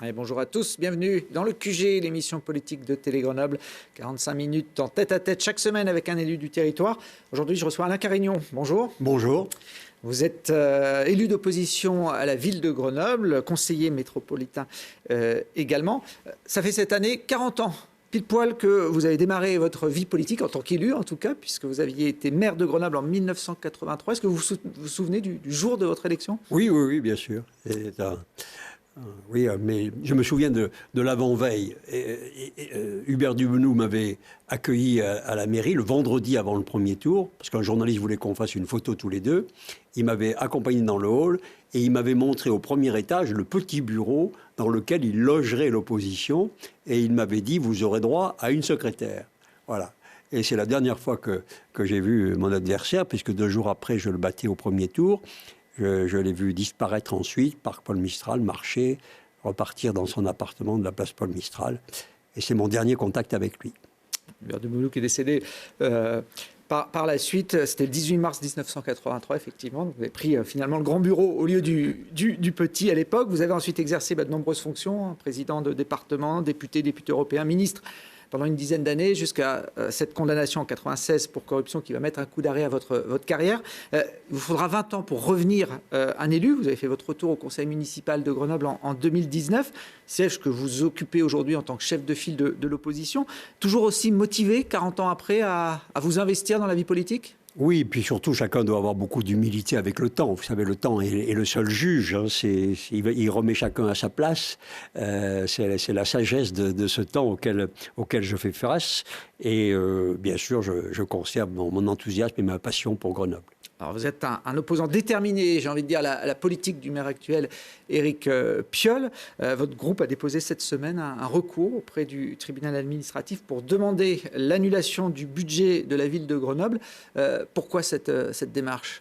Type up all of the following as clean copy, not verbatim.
Et bonjour à tous, bienvenue dans le QG, l'émission politique de Télé Grenoble. 45 minutes en tête-à-tête chaque semaine avec un élu du territoire. Aujourd'hui, je reçois Alain Carignon. Bonjour. Bonjour. Vous êtes élu d'opposition à la ville de Grenoble, conseiller métropolitain également. Ça fait cette année 40 ans, pile poil, que vous avez démarré votre vie politique en tant qu'élu, en tout cas, puisque vous aviez été maire de Grenoble en 1983. Est-ce que vous vous souvenez du jour de votre élection ? Oui, bien sûr. Oui, mais je me souviens de l'avant-veille. Hubert Dubenoux m'avait accueilli à la mairie le vendredi avant le premier tour, parce qu'un journaliste voulait qu'on fasse une photo tous les deux. Il m'avait accompagné dans le hall et il m'avait montré au premier étage le petit bureau dans lequel il logerait l'opposition. Et il m'avait dit, vous aurez droit à une secrétaire. Voilà. Et c'est la dernière fois que j'ai vu mon adversaire, puisque 2 jours après, je le battais au premier tour. Je l'ai vu disparaître ensuite, parc Paul Mistral, marcher, repartir dans son appartement de la place Paul Mistral. Et c'est mon dernier contact avec lui. Hubert Dubenoux qui est décédé par la suite. C'était le 18 mars 1983, effectivement. Vous avez pris finalement le grand bureau au lieu du petit à l'époque. Vous avez ensuite exercé de nombreuses fonctions, président de département, député européen, ministre, pendant une dizaine d'années, jusqu'à cette condamnation en 96 pour corruption qui va mettre un coup d'arrêt à votre carrière. Il vous faudra 20 ans pour revenir un élu. Vous avez fait votre retour au conseil municipal de Grenoble en 2019, siège que vous occupez aujourd'hui en tant que chef de file de l'opposition. Toujours aussi motivé, 40 ans après, à vous investir dans la vie politique ? Oui, et puis surtout, chacun doit avoir beaucoup d'humilité avec le temps. Vous savez, le temps est le seul juge. Hein. Il remet chacun à sa place. C'est la sagesse de ce temps auquel je fais face. Et bien sûr, je conserve mon enthousiasme et ma passion pour Grenoble. Alors vous êtes un opposant déterminé, j'ai envie de dire, à la politique du maire actuel, Éric Piolle. Votre groupe a déposé cette semaine un recours auprès du tribunal administratif pour demander l'annulation du budget de la ville de Grenoble. Pourquoi cette démarche ?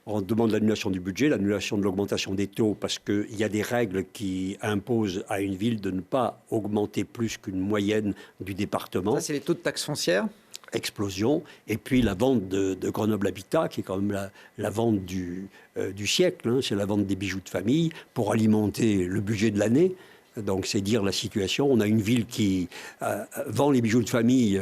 On demande l'annulation du budget, l'annulation de l'augmentation des taux, parce qu'il y a des règles qui imposent à une ville de ne pas augmenter plus qu'une moyenne du département. Ça, c'est les taux de taxes foncières. Explosion, et puis la vente de Grenoble Habitat, qui est quand même la vente du siècle, hein, c'est la vente des bijoux de famille pour alimenter le budget de l'année. Donc c'est dire la situation. On a une ville qui vend les bijoux de famille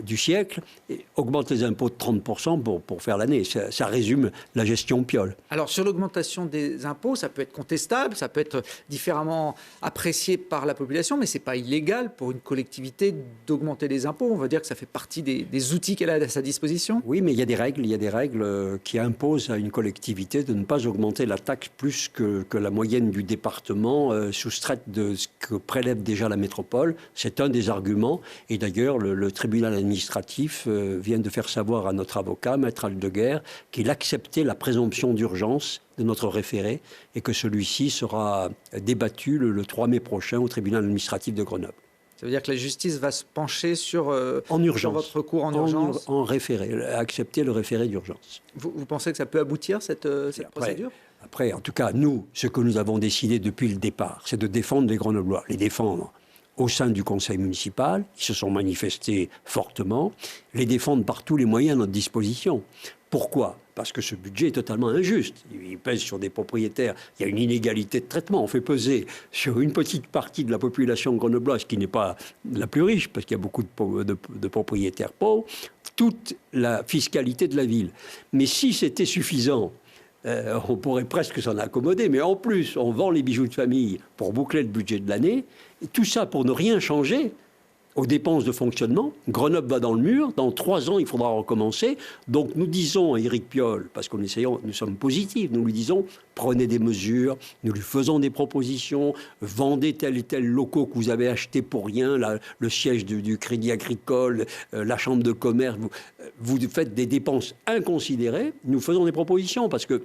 du siècle et augmente les impôts de 30% pour faire l'année. Ça résume la gestion Piolle. Alors sur l'augmentation des impôts, ça peut être contestable, ça peut être différemment apprécié par la population, mais ce n'est pas illégal pour une collectivité d'augmenter les impôts. On va dire que ça fait partie des outils qu'elle a à sa disposition. Oui, mais il y a des règles qui imposent à une collectivité de ne pas augmenter la taxe plus que la moyenne du département soustraite de ce que prélève déjà la métropole. C'est un des arguments. Et d'ailleurs, le tribunal administratif vient de faire savoir à notre avocat, Maître Aldeguer, qu'il acceptait la présomption d'urgence de notre référé et que celui-ci sera débattu le 3 mai prochain au tribunal administratif de Grenoble. Ça veut dire que la justice va se pencher sur votre recours en urgence ? En référé, accepter le référé d'urgence. Vous pensez que ça peut aboutir, cette procédure ? Après, en tout cas, nous, ce que nous avons décidé depuis le départ, c'est de défendre les Grenoblois, les défendre au sein du conseil municipal, qui se sont manifestés fortement, les défendre par tous les moyens à notre disposition. Pourquoi ? Parce que ce budget est totalement injuste. Il pèse sur des propriétaires. Il y a une inégalité de traitement. On fait peser sur une petite partie de la population grenobloise, qui n'est pas la plus riche, parce qu'il y a beaucoup de propriétaires pauvres, toute la fiscalité de la ville. Mais si c'était suffisant, on pourrait presque s'en accommoder, mais en plus, on vend les bijoux de famille pour boucler le budget de l'année, et tout ça pour ne rien changer aux dépenses de fonctionnement. Grenoble va dans le mur, dans 3 ans, il faudra recommencer. Donc nous disons à Éric Piolle, parce que nous sommes positifs, nous lui disons, prenez des mesures, nous lui faisons des propositions, vendez tel et tel locaux que vous avez acheté pour rien, le siège du Crédit Agricole, la chambre de commerce, vous faites des dépenses inconsidérées, nous faisons des propositions, parce que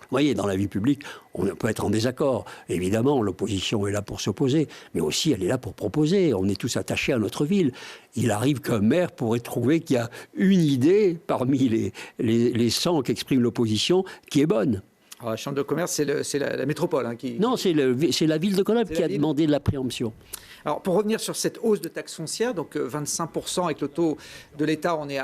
vous voyez, dans la vie publique, on peut être en désaccord. Évidemment, l'opposition est là pour s'opposer, mais aussi elle est là pour proposer. On est tous attachés à notre ville. Il arrive qu'un maire pourrait trouver qu'il y a une idée parmi les 100 qu'exprime l'opposition qui est bonne. Alors, la Chambre de commerce, c'est la métropole qui... Non, c'est la ville de Grenoble qui a demandé la préemption. Alors, pour revenir sur cette hausse de taxe foncière, donc 25% avec le taux de l'État, on est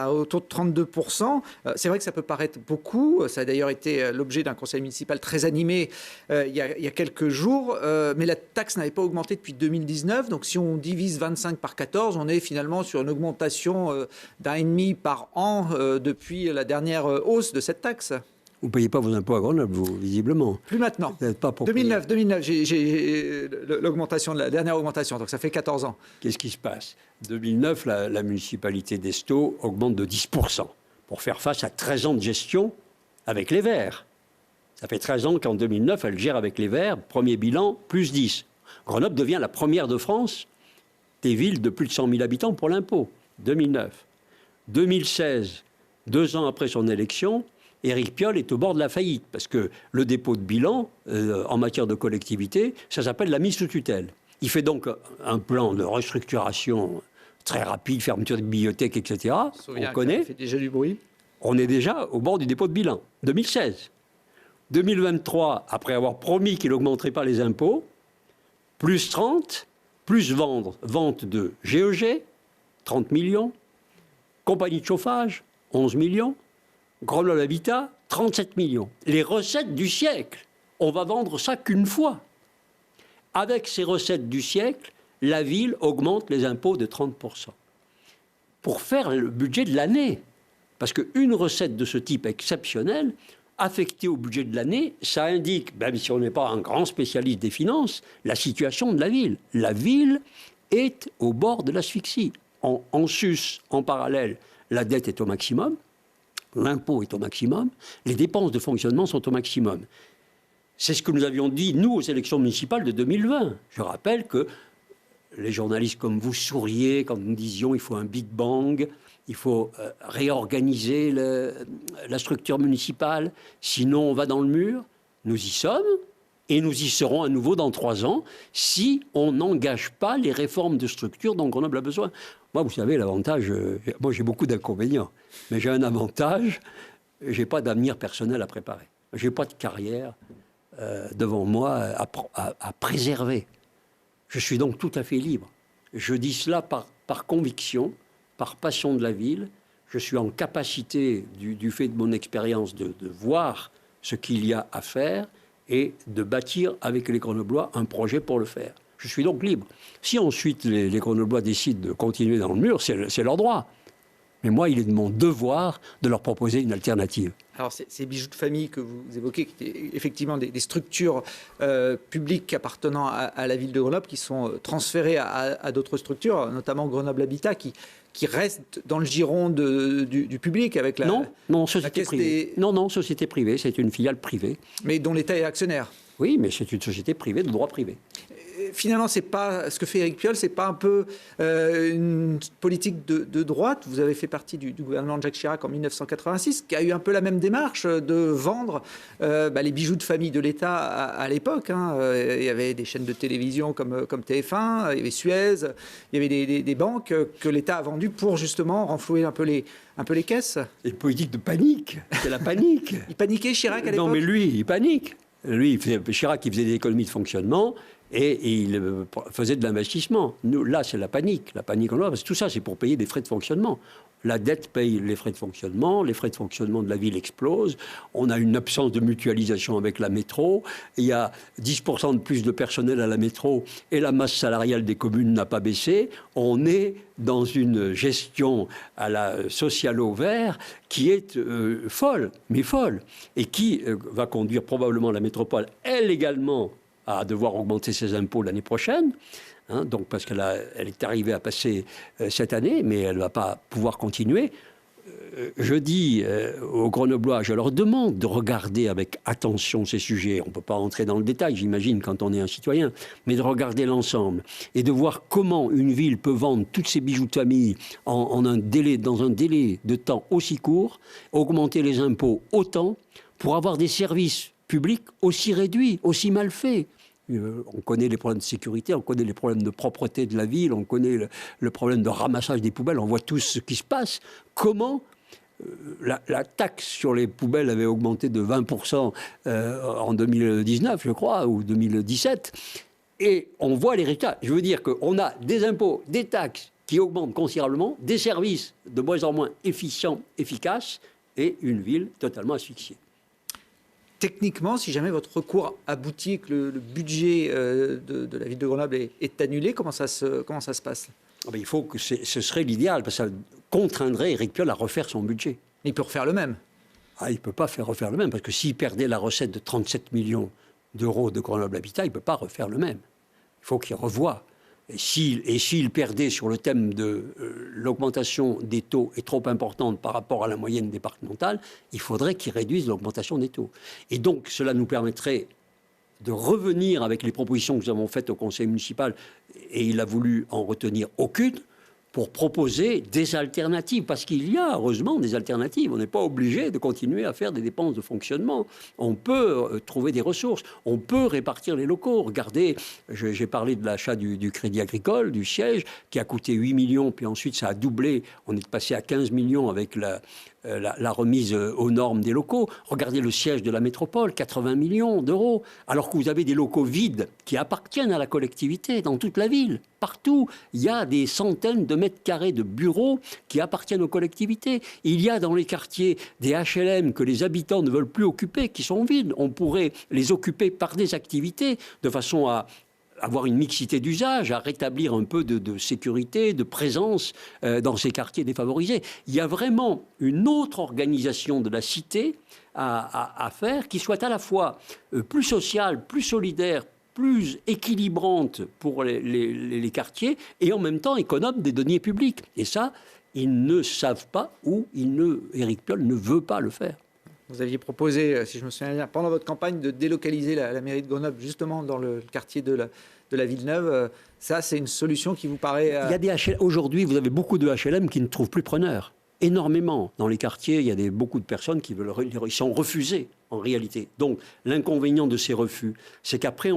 au taux de 32%. C'est vrai que ça peut paraître beaucoup. Ça a d'ailleurs été l'objet d'un conseil municipal très animé il y a quelques jours. Mais la taxe n'avait pas augmenté depuis 2019. Donc, si on divise 25 par 14, on est finalement sur une augmentation d'1,5 par an depuis la dernière hausse de cette taxe. Vous ne payez pas vos impôts à Grenoble, vous, visiblement. Plus maintenant. Vous n'êtes pas pour 2009, j'ai l'augmentation, la dernière augmentation, donc ça fait 14 ans. Qu'est-ce qui se passe ? 2009, la municipalité d'Estaut augmente de 10% pour faire face à 13 ans de gestion avec les Verts. Ça fait 13 ans qu'en 2009, elle gère avec les Verts, premier bilan, plus 10. Grenoble devient la première de France des villes de plus de 100 000 habitants pour l'impôt, 2009. 2016, 2 ans après son élection, Éric Piolle est au bord de la faillite, parce que le dépôt de bilan, en matière de collectivité, ça s'appelle la mise sous tutelle. Il fait donc un plan de restructuration très rapide, fermeture de bibliothèques, etc. On connaît. Ça fait déjà du bruit. On est déjà au bord du dépôt de bilan, 2016. 2023, après avoir promis qu'il n'augmenterait pas les impôts, plus 30, plus vente de GEG, 30 millions, compagnie de chauffage, 11 millions, Grenoble Habitat, 37 millions. Les recettes du siècle, on va vendre ça qu'une fois. Avec ces recettes du siècle, la ville augmente les impôts de 30%. Pour faire le budget de l'année. Parce qu'une recette de ce type exceptionnelle, affectée au budget de l'année, ça indique, même si on n'est pas un grand spécialiste des finances, la situation de la ville. La ville est au bord de l'asphyxie. En sus, en parallèle, la dette est au maximum. L'impôt est au maximum, les dépenses de fonctionnement sont au maximum. C'est ce que nous avions dit, nous, aux élections municipales de 2020. Je rappelle que les journalistes comme vous souriez quand nous disions qu'il faut un Big Bang, il faut réorganiser la structure municipale, sinon on va dans le mur. Nous y sommes, et nous y serons à nouveau dans 3 ans, si on n'engage pas les réformes de structure dont Grenoble a besoin. Moi, vous savez, l'avantage, moi j'ai beaucoup d'inconvénients, mais j'ai un avantage, j'ai pas d'avenir personnel à préparer. J'ai pas de carrière devant moi à préserver. Je suis donc tout à fait libre. Je dis cela par conviction, par passion de la ville. Je suis en capacité, du fait de mon expérience, de voir ce qu'il y a à faire et de bâtir avec les Grenoblois un projet pour le faire. Je suis donc libre. Si ensuite les Grenoblois décident de continuer dans le mur, c'est leur droit. Mais moi, il est de mon devoir de leur proposer une alternative. Alors, ces bijoux de famille que vous évoquez, qui étaient effectivement des structures publiques appartenant à la ville de Grenoble, qui sont transférées à d'autres structures, notamment Grenoble Habitat, qui reste dans le giron du public avec la... Non, société privée. Non, société privée, c'est une filiale privée. Mais dont l'État est actionnaire. Oui, mais c'est une société privée de droit privé. Finalement, c'est pas ce que fait Éric Piolle, c'est pas un peu une politique de droite. Vous avez fait partie du gouvernement de Jacques Chirac en 1986, qui a eu un peu la même démarche de vendre les bijoux de famille de l'État à l'époque. Il y avait des chaînes de télévision comme TF1, il y avait Suez, il y avait des banques que l'État a vendues pour justement renflouer un peu les caisses. C'est une politique de panique, c'est la panique. Il paniquait, Chirac, à l'époque? Non, mais lui, il panique. Chirac, il faisait des économies de fonctionnement et il faisait de l'investissement. Nous, là, c'est la panique. La panique en Europe, parce que tout ça, c'est pour payer des frais de fonctionnement. La dette paye les frais de fonctionnement de la ville explosent. On a une absence de mutualisation avec la métro. Il y a 10% de plus de personnel à la métro et la masse salariale des communes n'a pas baissé. On est dans une gestion à la socialo-vert qui est folle, et qui va conduire probablement la métropole, elle également, à devoir augmenter ses impôts l'année prochaine. Donc parce qu'elle est arrivée à passer cette année, mais elle ne va pas pouvoir continuer. Je dis aux Grenoblois, je leur demande de regarder avec attention ces sujets. On ne peut pas entrer dans le détail, j'imagine, quand on est un citoyen, mais de regarder l'ensemble et de voir comment une ville peut vendre tous ses bijoux de famille dans un délai de temps aussi court, augmenter les impôts autant pour avoir des services publics aussi réduits, aussi mal faits. On connaît les problèmes de sécurité, on connaît les problèmes de propreté de la ville, on connaît le problème de ramassage des poubelles, on voit tout ce qui se passe. Comment la taxe sur les poubelles avait augmenté de 20% en 2019, je crois, ou 2017. Et on voit les résultats. Je veux dire qu'on a des impôts, des taxes qui augmentent considérablement, des services de moins en moins efficients, efficaces, et une ville totalement asphyxiée. Techniquement, si jamais votre recours aboutit et que le budget de la ville de Grenoble est annulé, comment ça se passe? Il faut que ce serait l'idéal, parce que ça contraindrait Éric Piolle à refaire son budget. Il peut refaire le même. Il ne peut pas refaire le même, parce que s'il perdait la recette de 37 millions d'euros de Grenoble Habitat, il ne peut pas refaire le même. Il faut qu'il revoie. Et s'il perdait sur le thème de l'augmentation des taux est trop importante par rapport à la moyenne départementale, il faudrait qu'il réduise l'augmentation des taux. Et donc, cela nous permettrait de revenir avec les propositions que nous avons faites au conseil municipal, et il a voulu en retenir aucune, pour proposer des alternatives, parce qu'il y a heureusement des alternatives. On n'est pas obligé de continuer à faire des dépenses de fonctionnement. On peut trouver des ressources, on peut répartir les locaux. Regardez, j'ai parlé de l'achat du Crédit Agricole, du siège, qui a coûté 8 millions, puis ensuite ça a doublé. On est passé à 15 millions avec la remise aux normes des locaux. Regardez le siège de la métropole, 80 millions d'euros, alors que vous avez des locaux vides qui appartiennent à la collectivité dans toute la ville. Partout, il y a des centaines de mètres carrés de bureaux qui appartiennent aux collectivités. Il y a dans les quartiers des HLM que les habitants ne veulent plus occuper, qui sont vides. On pourrait les occuper par des activités de façon à avoir une mixité d'usage, à rétablir un peu de sécurité, de présence dans ces quartiers défavorisés. Il y a vraiment une autre organisation de la cité à faire qui soit à la fois plus sociale, plus solidaire, plus équilibrante pour les quartiers et en même temps économe des deniers publics. Et ça, ils ne savent pas ou Éric Piolle ne veut pas le faire. Vous aviez proposé, si je me souviens bien, pendant votre campagne, de délocaliser la mairie de Grenoble justement dans le quartier de la Villeneuve. Ça, c'est une solution qui vous paraît... Il y a des HLM. Aujourd'hui, vous avez beaucoup de HLM qui ne trouvent plus preneurs. Énormément. Dans les quartiers, il y a beaucoup de personnes qui ils sont refusés, en réalité. Donc, l'inconvénient de ces refus, c'est qu'après,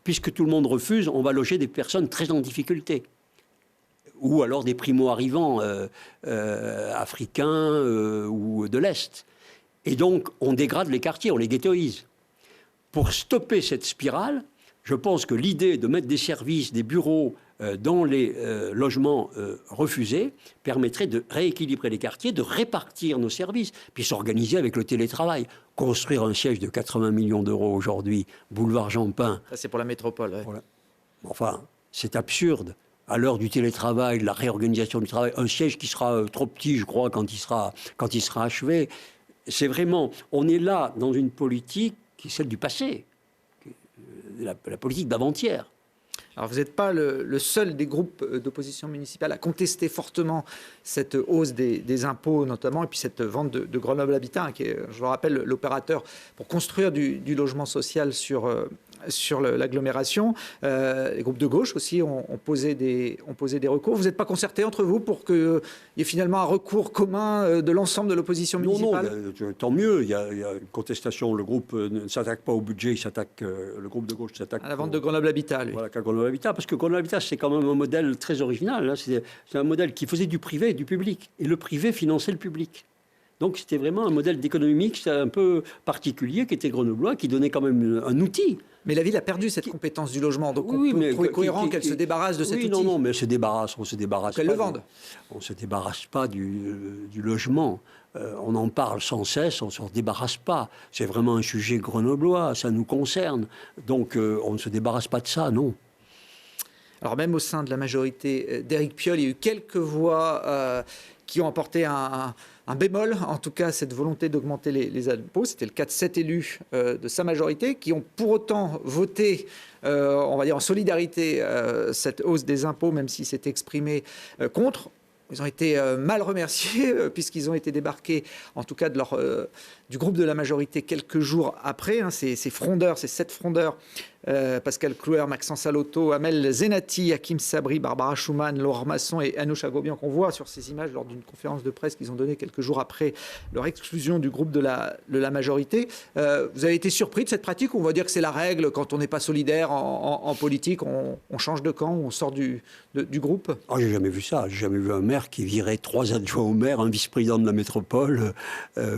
puisque tout le monde refuse, on va loger des personnes très en difficulté. Ou alors des primo-arrivants africains ou de l'Est. Et donc, on dégrade les quartiers, on les ghettoise. Pour stopper cette spirale, je pense que l'idée de mettre des services, des bureaux dans les logements refusés permettrait de rééquilibrer les quartiers, de répartir nos services, puis s'organiser avec le télétravail. Construire un siège de 80 millions d'euros aujourd'hui, boulevard Jean-Pin. Ça, c'est pour la métropole. Ouais. Voilà. Enfin, c'est absurde. À l'heure du télétravail, de la réorganisation du travail, un siège qui sera trop petit, je crois, quand il sera achevé. C'est vraiment, on est là dans une politique qui est celle du passé, la politique d'avant-hier. Alors vous n'êtes pas le seul des groupes d'opposition municipale à contester fortement cette hausse des impôts notamment, et puis cette vente de Grenoble Habitat, qui est, je vous rappelle, l'opérateur pour construire du logement social sur l'agglomération. Les groupes de gauche aussi ont posé des recours. Vous n'êtes pas concertés entre vous pour qu'il y ait finalement un recours commun de l'ensemble de l'opposition municipale? Non, tant mieux. Il y a une contestation. Le groupe ne s'attaque pas au budget, le groupe de gauche s'attaque à la vente de Grenoble Habitat, lui. Voilà, qu'à Grenoble Habitat, parce que Grenoble Habitat, c'est quand même un modèle très original. Hein. C'est un modèle qui faisait du privé et du public. Et le privé finançait le public. Donc c'était vraiment un modèle d'économie mixte un peu particulier qui était grenoblois, qui donnait quand même un outil. Mais la ville a perdu cette compétence du logement, donc on peut trouver cohérent qu'elle se débarrasse de cet outil. Non, mais on se débarrasse qu'elle pas. Le vende. On ne se débarrasse pas du logement. On en parle sans cesse, on ne s'en débarrasse pas. C'est vraiment un sujet grenoblois, ça nous concerne. Donc on ne se débarrasse pas de ça, non. Alors même au sein de la majorité d'Éric Piolle, il y a eu quelques voix qui ont apporté un bémol, en tout cas cette volonté d'augmenter les impôts. C'était le cas de 7 élus de sa majorité qui ont pour autant voté, on va dire en solidarité, cette hausse des impôts, même s'ils s'étaient exprimés contre. Ils ont été mal remerciés puisqu'ils ont été débarqués, en tout cas du groupe de la majorité, quelques jours après. Ces frondeurs, ces 7 frondeurs Pascal Clouer, Maxence Salotto, Amel Zenati, Hakim Sabri, Barbara Schumann, Laure Masson et Anouch Agobian, qu'on voit sur ces images lors d'une conférence de presse qu'ils ont donnée quelques jours après leur exclusion du groupe de la majorité. Vous avez été surpris de cette pratique, ou on va dire que c'est la règle, quand on n'est pas solidaire en politique, on change de camp, on sort du groupe? Oh, j'ai jamais vu ça. J'ai jamais vu un maire qui virait 3 adjoints au maire, un vice-président de la métropole,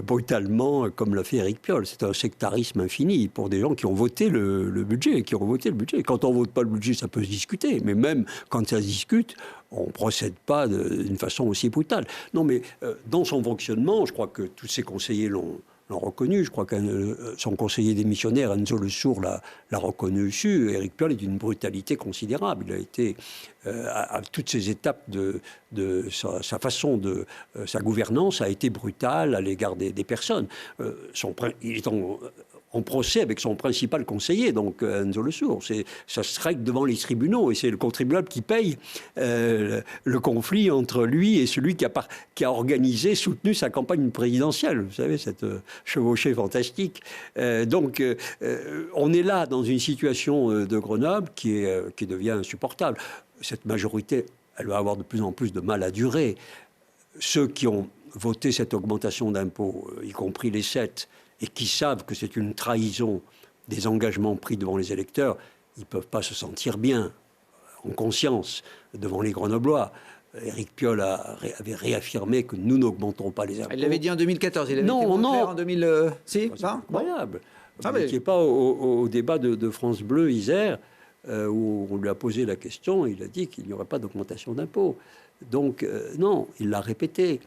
brutalement, comme l'a fait Éric Piolle. C'est un sectarisme infini pour des gens qui ont voté le budget, Quand on ne vote pas le budget, ça peut se discuter. Mais même quand ça se discute, on ne procède pas d'une façon aussi brutale. Non, mais dans son fonctionnement, je crois que tous ses conseillers l'ont reconnu. Je crois que son conseiller démissionnaire, Enzo Le Sourd, l'a reconnu aussi. Éric Piolle est d'une brutalité considérable. Il a été, à toutes ces étapes de sa façon de sa gouvernance, a été brutal à l'égard des personnes. Il est en procès avec son principal conseiller, donc Enzo Le Sourd. Ça se règle devant les tribunaux, et c'est le contribuable qui paye le conflit entre lui et celui qui a organisé, soutenu sa campagne présidentielle. Vous savez, cette chevauchée fantastique. Donc, on est là dans une situation de Grenoble qui devient insupportable. Cette majorité, elle va avoir de plus en plus de mal à durer. Ceux qui ont voté cette augmentation d'impôts, y compris les 7, et qui savent que c'est une trahison des engagements pris devant les électeurs, ils ne peuvent pas se sentir bien, en conscience, devant les Grenoblois. Éric Piolle avait réaffirmé que nous n'augmentons pas les impôts. Il l'avait dit en 2014, il avait été clair en 2000... Si, c'est incroyable. Ah, Vous n'étiez pas au débat de France Bleu, Isère, où on lui a posé la question, il a dit qu'il n'y aurait pas d'augmentation d'impôts. Donc, non, il l'a répété.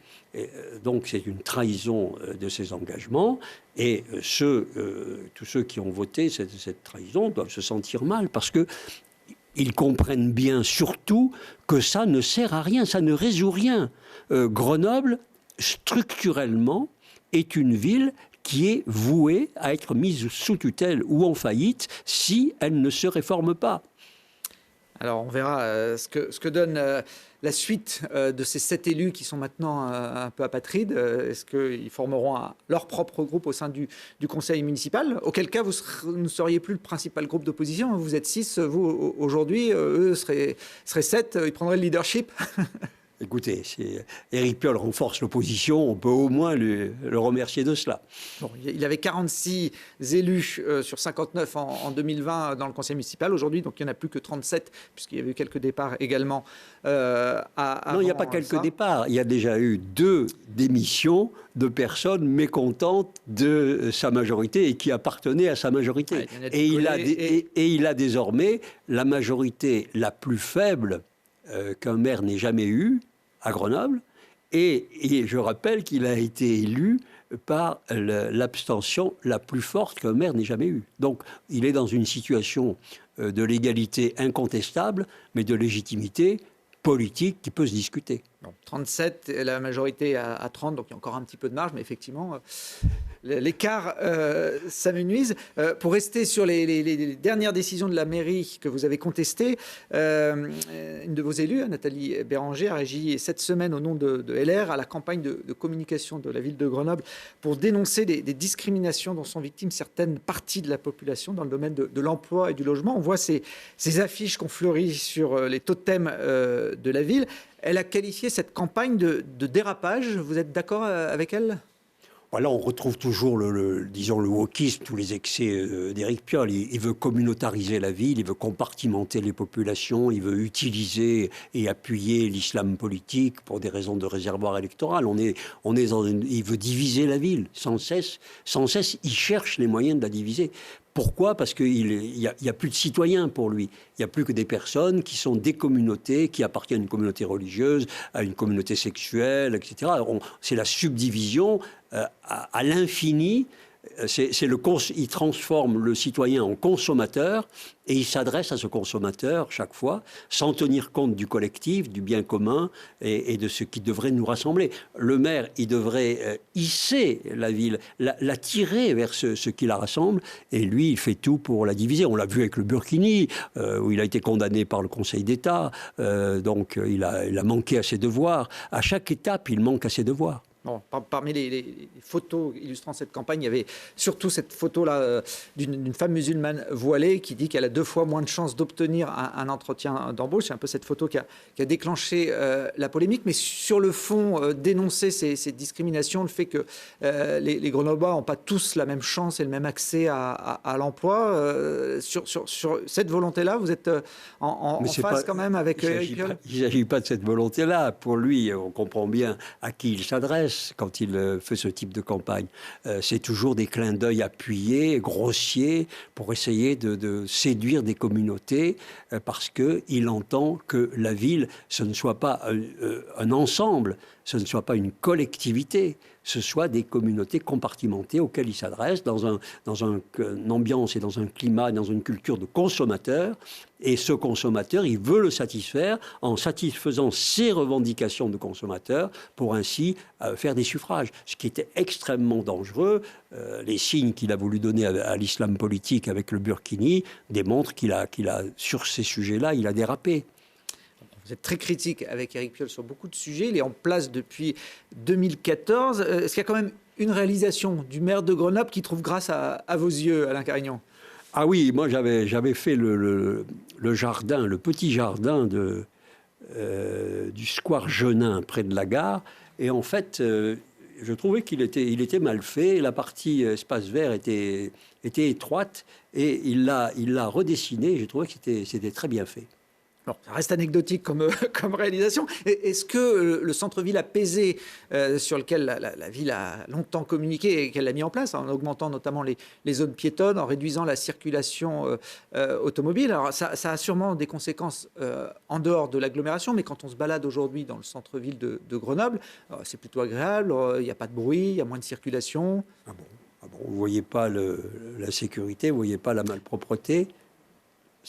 Donc, c'est une trahison de ses engagements. Et tous ceux qui ont voté cette trahison doivent se sentir mal, parce qu'ils comprennent bien surtout que ça ne sert à rien, ça ne résout rien. Grenoble, structurellement, est une ville qui est vouée à être mise sous tutelle ou en faillite si elle ne se réforme pas. Alors, on verra ce que donne la suite de ces 7 élus qui sont maintenant un peu apatrides. Est-ce qu'ils formeront leur propre groupe au sein du conseil municipal? Auquel cas, vous ne seriez plus le principal groupe d'opposition. Vous êtes 6, vous, aujourd'hui. Eux seraient 7. Ils prendraient le leadership. Écoutez, si Éric Piolle renforce l'opposition, on peut au moins le remercier de cela. Bon, il avait 46 élus sur 59 en 2020 dans le conseil municipal. Aujourd'hui, donc il n'y en a plus que 37, puisqu'il y a eu quelques départs également. Non, il n'y a pas quelques départs. Il y a déjà eu 2 démissions de personnes mécontentes de sa majorité et qui appartenaient à sa majorité. Ouais, il a désormais la majorité la plus faible qu'un maire n'ait jamais eue à Grenoble, et je rappelle qu'il a été élu par l'abstention la plus forte qu'un maire n'ait jamais eue. Donc il est dans une situation de légalité incontestable, mais de légitimité politique qui peut se discuter. Bon, 37, la majorité à 30, donc il y a encore un petit peu de marge, mais effectivement, l'écart s'amenuise. Pour rester sur les dernières décisions de la mairie que vous avez contestées, une de vos élus, Nathalie Béranger, a réagi cette semaine au nom de LR à la campagne de communication de la ville de Grenoble pour dénoncer des discriminations dont sont victimes certaines parties de la population dans le domaine de l'emploi et du logement. On voit ces affiches qu'on fleurit sur les totems de la ville. Elle a qualifié cette campagne de dérapage. Vous êtes d'accord avec elle ? Là, on retrouve toujours le wokisme, tous les excès d'Éric Piolle. Il veut communautariser la ville, il veut compartimenter les populations, il veut utiliser et appuyer l'islam politique pour des raisons de réservoir électoral. Il veut diviser la ville sans cesse. Il cherche les moyens de la diviser. Pourquoi ? Parce qu'il n'y a plus de citoyens pour lui. Il n'y a plus que des personnes qui sont des communautés, qui appartiennent à une communauté religieuse, à une communauté sexuelle, etc. C'est la subdivision à l'infini. Il transforme le citoyen en consommateur et il s'adresse à ce consommateur chaque fois sans tenir compte du collectif, du bien commun et de ce qui devrait nous rassembler. Le maire, il devrait hisser la ville, la tirer vers ce qui la rassemble, et lui, il fait tout pour la diviser. On l'a vu avec le Burkini, où il a été condamné par le Conseil d'État, donc il a manqué à ses devoirs. À chaque étape, il manque à ses devoirs. Bon, parmi les photos illustrant cette campagne, il y avait surtout cette photo-là d'une femme musulmane voilée qui dit qu'elle a 2 fois moins de chances d'obtenir un entretien d'embauche. C'est un peu cette photo qui a déclenché la polémique. Mais sur le fond, dénoncer ces discriminations, le fait que les Grenoblois n'ont pas tous la même chance et le même accès à l'emploi, sur cette volonté-là, vous êtes en phase quand même avec Éric Piolle? Il ne s'agit pas de cette volonté-là. Pour lui, on comprend bien à qui il s'adresse quand il fait ce type de campagne. C'est toujours des clins d'œil appuyés, grossiers, pour essayer de séduire des communautés, parce qu'il entend que la ville, ce ne soit pas un ensemble, ce ne soit pas une collectivité, ce soit des communautés compartimentées auxquelles il s'adresse dans une ambiance et dans un climat, dans une culture de consommateur. Et ce consommateur, il veut le satisfaire en satisfaisant ses revendications de consommateur pour ainsi faire des suffrages. Ce qui était extrêmement dangereux. Les signes qu'il a voulu donner à l'islam politique avec le Burkini démontrent qu'il a, sur ces sujets-là, il a dérapé. Vous êtes très critique avec Éric Piolle sur beaucoup de sujets. Il est en place depuis 2014. Est-ce qu'il y a quand même une réalisation du maire de Grenoble qui trouve grâce à vos yeux, Alain Carignan? Ah oui, moi j'avais fait le jardin, le petit jardin du square Genin près de la gare. Et en fait, je trouvais qu'il était mal fait. La partie espace vert était étroite et il l'a redessiné. J'ai trouvé que c'était très bien fait. Bon, ça reste anecdotique comme réalisation. Est-ce que le centre-ville apaisé, sur lequel la ville a longtemps communiqué et qu'elle a mis en place, en augmentant notamment les zones piétonnes, en réduisant la circulation automobile, alors ça a sûrement des conséquences en dehors de l'agglomération, mais quand on se balade aujourd'hui dans le centre-ville de Grenoble, c'est plutôt agréable, il n'y a pas de bruit, il y a moins de circulation. Ah bon, vous ne voyez pas la sécurité, vous ne voyez pas la malpropreté?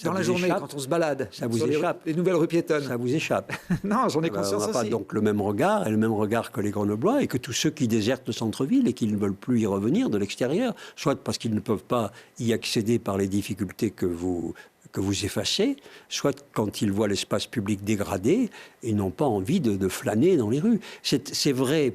Dans la journée, quand on se balade, ça vous échappe. Les nouvelles rues piétonnes. Ça vous échappe. Non, j'en ai conscience aussi. On n'a pas donc le même regard que les Grenoblois, et que tous ceux qui désertent le centre-ville et qui ne veulent plus y revenir de l'extérieur, soit parce qu'ils ne peuvent pas y accéder par les difficultés que vous effacez, soit quand ils voient l'espace public dégradé et n'ont pas envie de flâner dans les rues. C'est vrai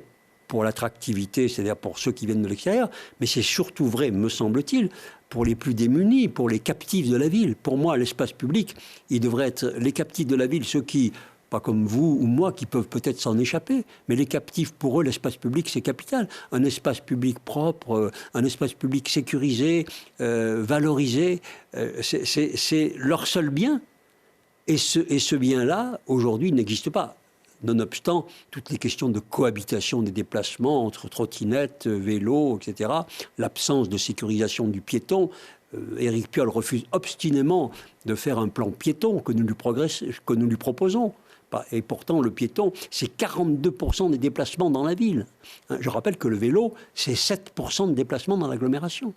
pour l'attractivité, c'est-à-dire pour ceux qui viennent de l'extérieur, mais c'est surtout vrai, me semble-t-il, pour les plus démunis, pour les captifs de la ville. Pour moi, l'espace public, il devrait être les captifs de la ville, ceux qui, pas comme vous ou moi, qui peuvent peut-être s'en échapper, mais les captifs, pour eux, l'espace public, c'est capital. Un espace public propre, un espace public sécurisé, valorisé, c'est leur seul bien. Et ce bien-là, aujourd'hui, n'existe pas. Nonobstant toutes les questions de cohabitation des déplacements entre trottinettes, vélos, etc., l'absence de sécurisation du piéton, Éric Piolle refuse obstinément de faire un plan piéton que nous lui proposons. Et pourtant, le piéton, c'est 42% des déplacements dans la ville. Je rappelle que le vélo, c'est 7% de déplacements dans l'agglomération.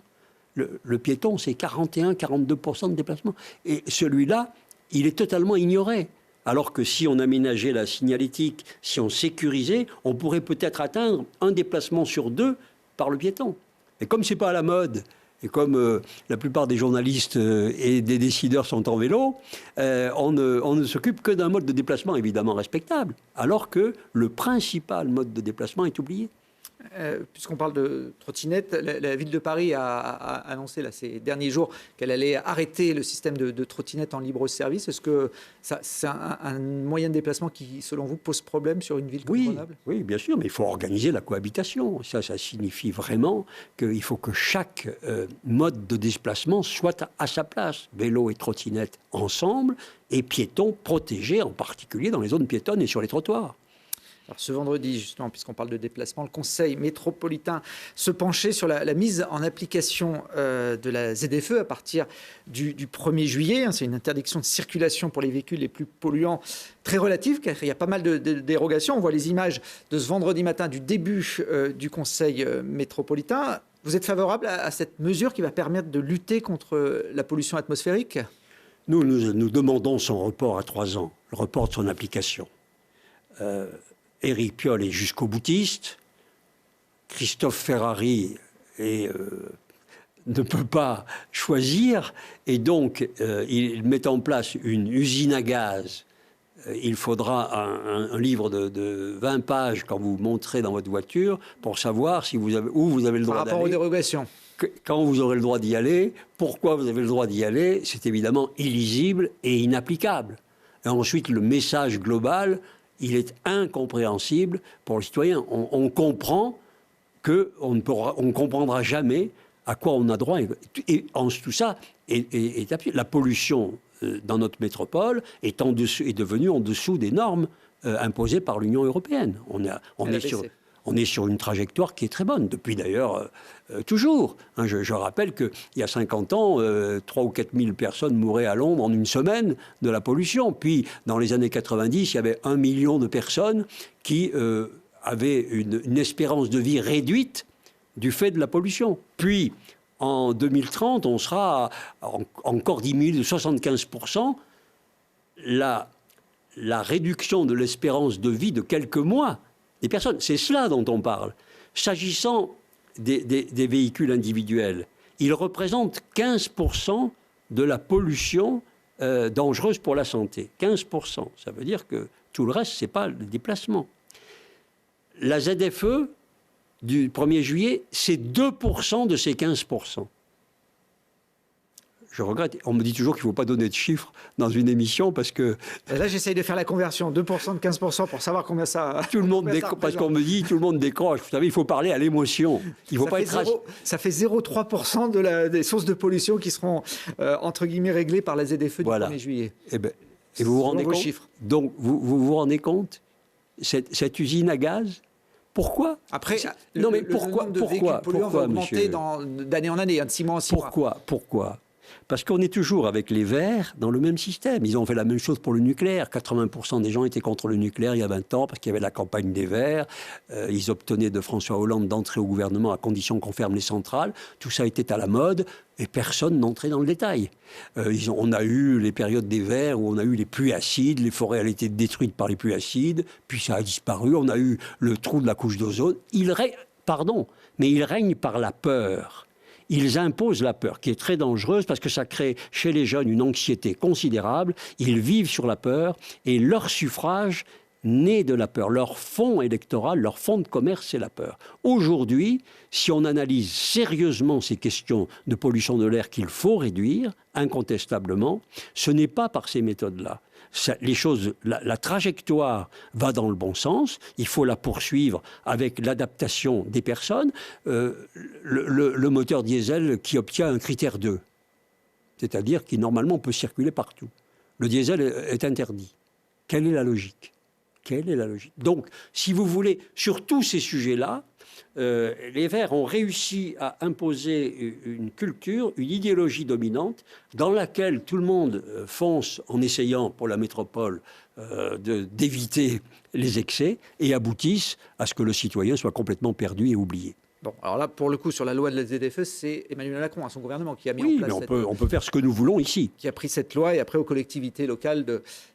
Le piéton, c'est 41-42% de déplacements. Et celui-là, il est totalement ignoré. Alors que si on aménageait la signalétique, si on sécurisait, on pourrait peut-être atteindre un déplacement sur 2 par le piéton. Et comme ce n'est pas à la mode, et comme la plupart des journalistes et des décideurs sont en vélo, on ne s'occupe que d'un mode de déplacement évidemment respectable, alors que le principal mode de déplacement est oublié. Puisqu'on parle de trottinettes, la ville de Paris a annoncé là, ces derniers jours qu'elle allait arrêter le système de trottinettes en libre service. Est-ce que c'est un moyen de déplacement qui, selon vous, pose problème sur une ville comme Grenoble ? Oui, bien sûr, mais il faut organiser la cohabitation. Ça signifie vraiment qu'il faut que chaque mode de déplacement soit à sa place. Vélo et trottinette ensemble, et piétons protégés, en particulier dans les zones piétonnes et sur les trottoirs. Alors, ce vendredi, justement, puisqu'on parle de déplacement, le Conseil métropolitain se penchait sur la mise en application de la ZFE à partir du 1er juillet. C'est une interdiction de circulation pour les véhicules les plus polluants, très relative, car il y a pas mal de dérogations. On voit les images de ce vendredi matin du début du Conseil métropolitain. Vous êtes favorable à cette mesure qui va permettre de lutter contre la pollution atmosphérique ? Nous demandons son report à 3 ans, le report de son application. Éric Piolle est jusqu'au boutiste. Christophe Ferrari ne peut pas choisir. Et donc, il met en place une usine à gaz il faudra un livre de 20 pages quand vous monterez dans votre voiture pour savoir si où vous avez le droit d'aller. Par rapport aux dérogations. Quand vous aurez le droit d'y aller, pourquoi vous avez le droit d'y aller, c'est évidemment illisible et inapplicable. Et ensuite, le message global, il est incompréhensible pour le citoyen. On comprend qu'on ne comprendra jamais à quoi on a droit. Et tout ça est appuyé. La pollution dans notre métropole est devenue en dessous des normes imposées par l'Union européenne. On est sur une trajectoire qui est très bonne, depuis d'ailleurs toujours. Je rappelle qu'il y a 50 ans, 3 ou 4 000 personnes mouraient à Londres en une semaine de la pollution. Puis, dans les années 90, il y avait 1 million de personnes qui avaient une espérance de vie réduite du fait de la pollution. Puis, en 2030, on sera encore diminué de 75%. La réduction de l'espérance de vie de quelques mois des personnes, c'est cela dont on parle. S'agissant des véhicules individuels, ils représentent 15% de la pollution dangereuse pour la santé. 15%. Ça veut dire que tout le reste, ce n'est pas le déplacement. La ZFE, du 1er juillet, c'est 2% de ces 15%. Je regrette. On me dit toujours qu'il ne faut pas donner de chiffres dans une émission parce que... Et là, j'essaye de faire la conversion. 2% de 15% pour savoir combien ça... Tout le monde parce qu'on me dit, tout le monde décroche. Vous savez, il faut parler à l'émotion. Il faut pas être... Ça fait 0,3% des sources de pollution qui seront, entre guillemets, réglées par la ZFE du 1er juillet. Et vous vous rendez compte chiffres. Donc, vous rendez compte cette usine à gaz. Pourquoi? Après, le nombre de véhicules polluants va augmenter d'année en année, de 6 mois en 6 mois. Pourquoi? Parce qu'on est toujours avec les Verts dans le même système. Ils ont fait la même chose pour le nucléaire. 80% des gens étaient contre le nucléaire il y a 20 ans parce qu'il y avait la campagne des Verts. Ils obtenaient de François Hollande d'entrer au gouvernement à condition qu'on ferme les centrales. Tout ça était à la mode et personne n'entrait dans le détail. On a eu les périodes des Verts où on a eu les pluies acides, les forêts avaient été détruites par les pluies acides, puis ça a disparu. On a eu le trou de la couche d'ozone. Il règne par la peur. Ils imposent la peur, qui est très dangereuse parce que ça crée chez les jeunes une anxiété considérable. Ils vivent sur la peur et leur suffrage naît de la peur. Leur fonds électoral, leur fonds de commerce, c'est la peur. Aujourd'hui, si on analyse sérieusement ces questions de pollution de l'air qu'il faut réduire, incontestablement, ce n'est pas par ces méthodes-là. La trajectoire va dans le bon sens, il faut la poursuivre avec l'adaptation des personnes. Le moteur diesel qui obtient un critère 2, c'est-à-dire qui normalement peut circuler partout. Le diesel est interdit. Quelle est la logique? Donc, si vous voulez, sur tous ces sujets-là, les Verts ont réussi à imposer une culture, une idéologie dominante dans laquelle tout le monde fonce en essayant pour la métropole d'éviter les excès et aboutissent à ce que le citoyen soit complètement perdu et oublié. Bon, alors là, pour le coup, sur la loi de la ZFE, c'est Emmanuel Macron, son gouvernement, qui a mis en place on peut faire ce que nous voulons ici. Qui a pris cette loi et après aux collectivités locales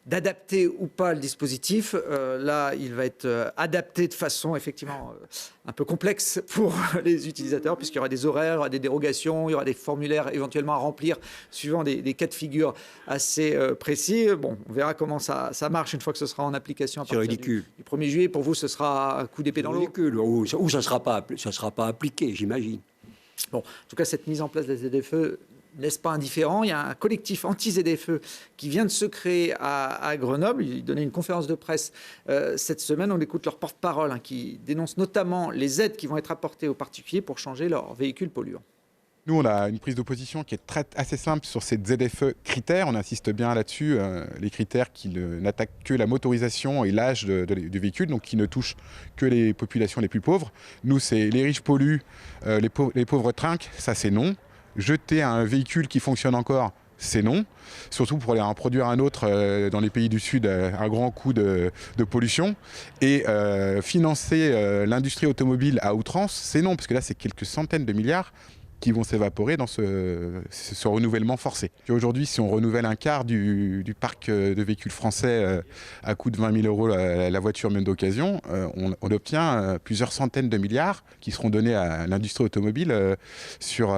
d'adapter ou pas le dispositif. Là, il va être adapté de façon effectivement un peu complexe pour les utilisateurs, puisqu'il y aura des horaires, il y aura des dérogations, il y aura des formulaires éventuellement à remplir suivant des cas de figure assez précis. Bon, on verra comment ça marche une fois que ce sera en application à partir du 1er juillet. Pour vous, ce sera un coup d'épée dans l'eau. Ridicule. Ou ça sera pas appliqué, j'imagine. Bon, en tout cas, cette mise en place de la ZFE laisse pas indifférent. Il y a un collectif anti-ZFE qui vient de se créer à Grenoble. Ils donnaient une conférence de presse cette semaine. On écoute leur porte-parole qui dénonce notamment les aides qui vont être apportées aux particuliers pour changer leurs véhicules polluants. Nous, on a une prise d'opposition qui est assez simple sur ces ZFE critères. On insiste bien là-dessus, les critères qui n'attaquent que la motorisation et l'âge du véhicule, donc qui ne touchent que les populations les plus pauvres. Nous, c'est les riches polluent, les pauvres trinquent, ça c'est non. Jeter un véhicule qui fonctionne encore, c'est non. Surtout pour aller en produire un autre dans les pays du Sud à un grand coût de pollution. Et financer l'industrie automobile à outrance, c'est non, parce que là, c'est quelques centaines de milliards. qui vont s'évaporer dans ce renouvellement forcé. Puis aujourd'hui, si on renouvelle un quart du parc de véhicules français à coût de 20 000 € la voiture même d'occasion, on obtient plusieurs centaines de milliards qui seront donnés à l'industrie automobile sur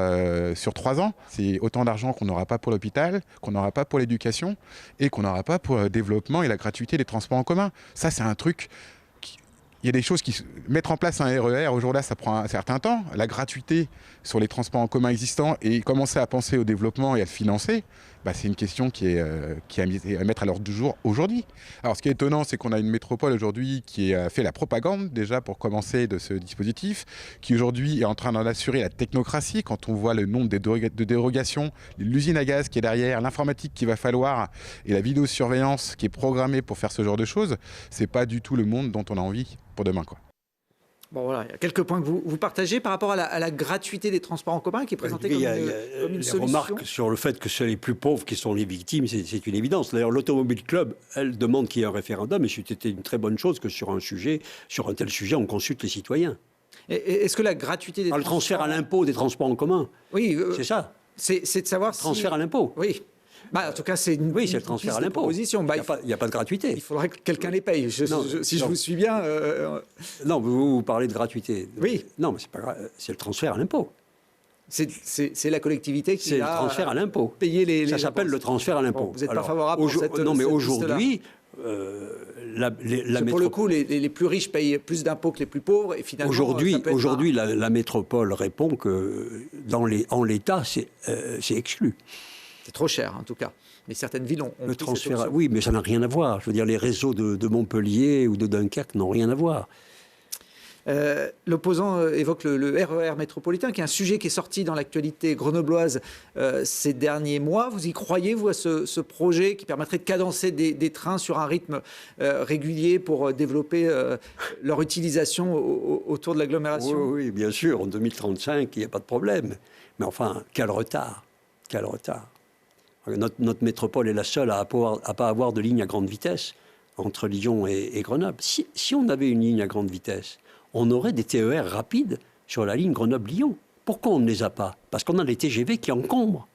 3 ans. C'est autant d'argent qu'on n'aura pas pour l'hôpital, qu'on n'aura pas pour l'éducation et qu'on n'aura pas pour le développement et la gratuité des transports en commun. Ça, c'est un truc... Il y a des choses qui... Mettre en place un RER, aujourd'hui, ça prend un certain temps. La gratuité sur les transports en commun existants et commencer à penser au développement et à le financer, c'est une question qui est à mettre à l'ordre du jour aujourd'hui. Alors, ce qui est étonnant, c'est qu'on a une métropole aujourd'hui qui a fait la propagande, déjà, pour commencer de ce dispositif, qui aujourd'hui est en train d'en assurer la technocratie. Quand on voit le nombre de dérogations, l'usine à gaz qui est derrière, l'informatique qu'il va falloir et la vidéosurveillance qui est programmée pour faire ce genre de choses, c'est pas du tout le monde dont on a envie pour demain, quoi. Bon, voilà, il y a quelques points que vous partagez par rapport à la gratuité des transports en commun qui est présentée comme une solution. Remarque sur le fait que c'est les plus pauvres qui sont les victimes, c'est une évidence. D'ailleurs, l'Automobile Club, elle demande qu'il y ait un référendum, et c'était une très bonne chose que sur un tel sujet, on consulte les citoyens. Est-ce que la gratuité des le transfert à l'impôt des transports en commun, oui, c'est ça. C'est de savoir transfert à l'impôt. Oui. En tout cas, c'est une c'est le transfert à l'impôt. Il n'y a pas de gratuité. Il faudrait que quelqu'un les paye. Si je vous suis bien... Non, vous parlez de gratuité. Oui. Non, mais c'est pas grave. C'est le transfert à l'impôt. C'est la collectivité qui c'est le transfert à l'impôt. Payer les... Ça s'appelle le transfert à l'impôt. Vous n'êtes pas favorable à cette... Non, mais aujourd'hui... pour le coup, les plus riches payent plus d'impôts que les plus pauvres. Et finalement, aujourd'hui, la métropole répond que en l'état, c'est exclu. C'est trop cher, en tout cas. Mais certaines villes ont le transfert. Oui, mais ça n'a rien à voir. Je veux dire, les réseaux de Montpellier ou de Dunkerque n'ont rien à voir. L'opposant évoque le RER métropolitain, qui est un sujet qui est sorti dans l'actualité grenobloise ces derniers mois. Vous y croyez, vous, à ce projet qui permettrait de cadencer des trains sur un rythme régulier pour développer leur utilisation autour de l'agglomération ? Oui, bien sûr. En 2035, il n'y a pas de problème. Mais enfin, quel retard. Quel retard. Notre métropole est la seule à ne pas avoir de ligne à grande vitesse entre Lyon et Grenoble. Si on avait une ligne à grande vitesse, on aurait des TER rapides sur la ligne Grenoble-Lyon. Pourquoi on ne les a pas ? Parce qu'on a les TGV qui encombrent.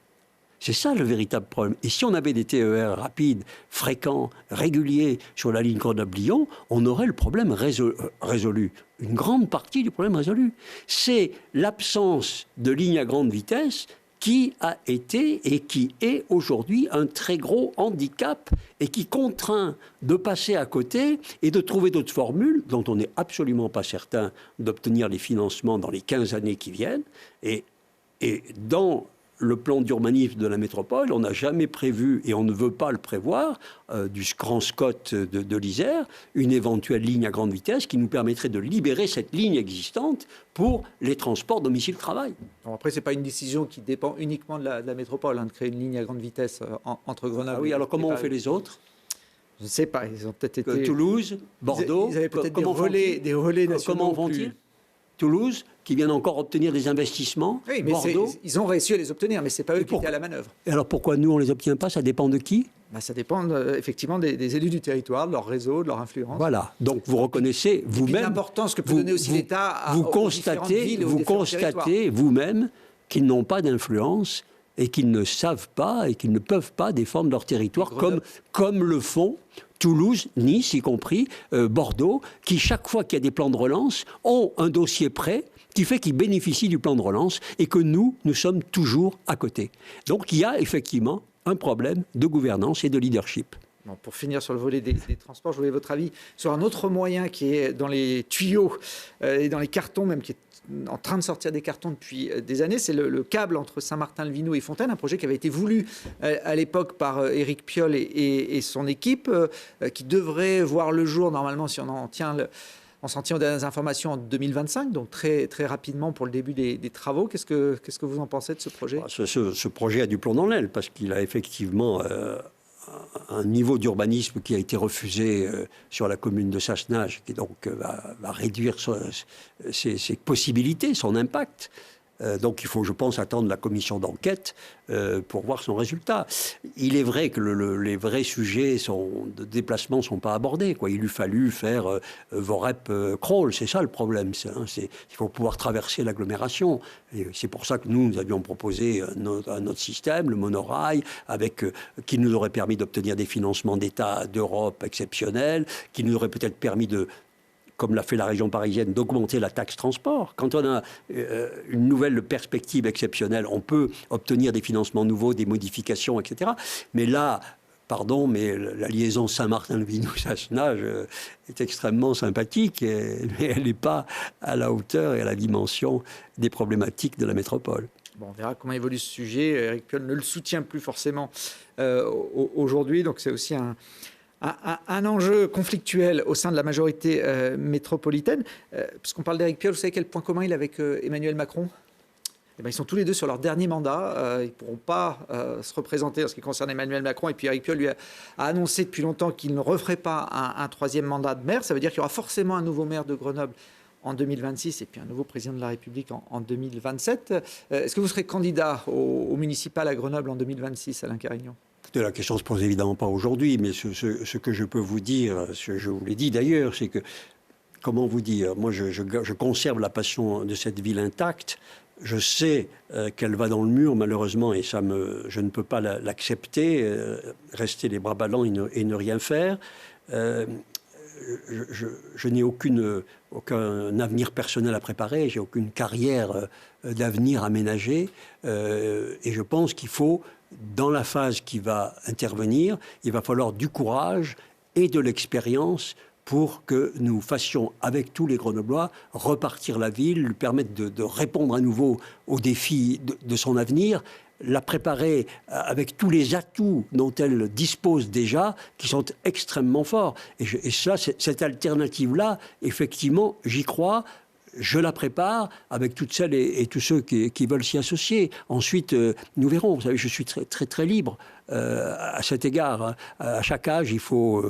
C'est ça le véritable problème. Et si on avait des TER rapides, fréquents, réguliers sur la ligne Grenoble-Lyon, on aurait le problème résolu. Une grande partie du problème résolu. C'est l'absence de ligne à grande vitesse qui a été et qui est aujourd'hui un très gros handicap et qui contraint de passer à côté et de trouver d'autres formules dont on n'est absolument pas certain d'obtenir les financements dans les 15 années qui viennent. Et dans le plan d'urbanisme de la métropole, on n'a jamais prévu, et on ne veut pas le prévoir, du grand SCOT de l'Isère, une éventuelle ligne à grande vitesse qui nous permettrait de libérer cette ligne existante pour les transports domicile-travail. Après, ce n'est pas une décision qui dépend uniquement de la métropole, de créer une ligne à grande vitesse entre Grenoble... Ah oui, alors comment on fait les autres ? Je ne sais pas, ils ont peut-être été... Toulouse, Bordeaux... Ils avaient peut-être des relais nationaux. Comment vont-ils ? Toulouse, qui viennent encore obtenir des investissements. Oui, mais Bordeaux. Ils ont réussi à les obtenir, mais ce n'est pas eux qui étaient à la manœuvre. Et alors pourquoi nous, on ne les obtient pas ? Ça dépend de qui ? Ça dépend effectivement des élus du territoire, de leur réseau, de leur influence. Voilà. Donc vous reconnaissez vous-même... l'importance que peut donner aussi l'État aux différentes villes et aux différents territoires. Vous constatez vous-même qu'ils n'ont pas d'influence et qu'ils ne savent pas et qu'ils ne peuvent pas défendre leur territoire comme le font Toulouse, Nice, y compris Bordeaux, qui chaque fois qu'il y a des plans de relance ont un dossier prêt qui fait qu'ils bénéficient du plan de relance et que nous sommes toujours à côté. Donc il y a effectivement un problème de gouvernance et de leadership. Bon, pour finir sur le volet des transports, je voulais votre avis sur un autre moyen qui est dans les tuyaux et dans les cartons même, qui est en train de sortir des cartons depuis des années, c'est le câble entre Saint-Martin-le-Vinoux et Fontaine, un projet qui avait été voulu à l'époque par Éric Piolle et son équipe, qui devrait voir le jour normalement, si on en tient on s'en tient aux dernières informations, en 2025, donc très, très rapidement pour le début des travaux. Qu'est-ce que vous en pensez de ce projet ? Ce projet a du plomb dans l'aile, parce qu'il a effectivement un niveau d'urbanisme qui a été refusé sur la commune de Sassenage, qui donc va réduire ses possibilités, son impact. Donc il faut, je pense, attendre la commission d'enquête pour voir son résultat. Il est vrai que les vrais sujets de déplacement ne sont pas abordés, quoi. Il eût fallu faire Vorep-Crawl, c'est ça le problème. Il faut pouvoir traverser l'agglomération. Et c'est pour ça que nous avions proposé un autre système, le monorail, qui nous aurait permis d'obtenir des financements d'État, d'Europe exceptionnels, qui nous aurait peut-être permis comme l'a fait la région parisienne, d'augmenter la taxe transport. Quand on a une nouvelle perspective exceptionnelle, on peut obtenir des financements nouveaux, des modifications, etc. Mais là, pardon, mais la liaison Saint-Martin-le-Vigneux-Sassenage est extrêmement sympathique, mais elle n'est pas à la hauteur et à la dimension des problématiques de la métropole. Bon, on verra comment évolue ce sujet. Éric Piolle ne le soutient plus forcément aujourd'hui, donc c'est aussi un enjeu conflictuel au sein de la majorité métropolitaine. Puisqu'on parle d'Éric Piolle, vous savez quel point commun il a avec Emmanuel Macron ? Eh bien, ils sont tous les deux sur leur dernier mandat. Ils ne pourront pas se représenter en ce qui concerne Emmanuel Macron. Et puis Éric Piolle lui a annoncé depuis longtemps qu'il ne referait pas un troisième mandat de maire. Ça veut dire qu'il y aura forcément un nouveau maire de Grenoble en 2026 et puis un nouveau président de la République en 2027. Est-ce que vous serez candidat au municipal à Grenoble en 2026, Alain Carignan ? La question ne se pose évidemment pas aujourd'hui, mais ce que je peux vous dire, ce que je vous l'ai dit d'ailleurs, c'est que, comment vous dire, moi je conserve la passion de cette ville intacte. Je sais qu'elle va dans le mur, malheureusement, et je ne peux pas l'accepter, rester les bras ballants et ne rien faire. Je n'ai aucun avenir personnel à préparer, j'ai aucune carrière d'avenir aménagée, et je pense qu'il faut, dans la phase qui va intervenir, il va falloir du courage et de l'expérience pour que nous fassions, avec tous les Grenoblois, repartir la ville, lui permettre de répondre à nouveau aux défis de son avenir, la préparer avec tous les atouts dont elle dispose déjà, qui sont extrêmement forts. Et ça, cette alternative-là, effectivement, j'y crois. Je la prépare avec toutes celles et tous ceux qui veulent s'y associer. Ensuite, nous verrons. Vous savez, je suis très, très, très libre à cet égard. Hein. À chaque âge, il faut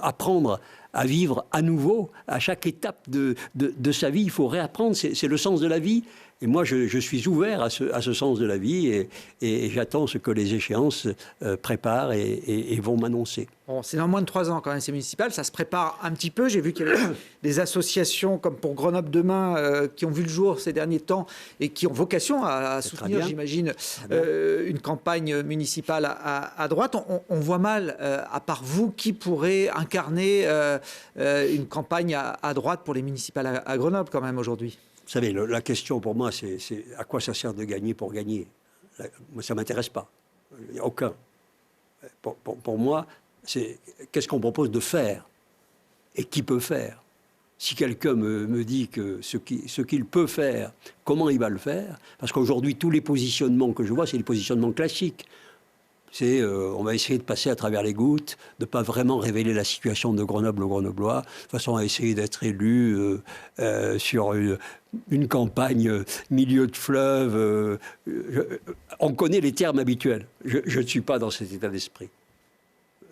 apprendre à vivre à nouveau. À chaque étape de sa vie, il faut réapprendre. C'est le sens de la vie. Et moi, je suis ouvert à ce sens de la vie et j'attends ce que les échéances préparent et vont m'annoncer. Bon, c'est dans moins de 3 ans quand même, c'est municipal. Ça se prépare un petit peu. J'ai vu qu'il y avait des associations comme pour Grenoble Demain qui ont vu le jour ces derniers temps et qui ont vocation à soutenir, j'imagine, une campagne municipale à droite. On voit mal, à part vous, qui pourrait incarner une campagne à droite pour les municipales à Grenoble quand même aujourd'hui. Vous savez, la question pour moi, c'est à quoi ça sert de gagner pour gagner. Moi, ça ne m'intéresse pas. Il n'y a aucun. Pour moi, c'est qu'est-ce qu'on propose de faire et qui peut faire. Si quelqu'un me dit que ce qu'il peut faire, comment il va le faire, parce qu'aujourd'hui, tous les positionnements que je vois, c'est des positionnements classiques. On va essayer de passer à travers les gouttes, de ne pas vraiment révéler la situation de Grenoble aux Grenoblois, de façon à essayer d'être élu sur une campagne milieu de fleuve. On connaît les termes habituels. Je ne suis pas dans cet état d'esprit.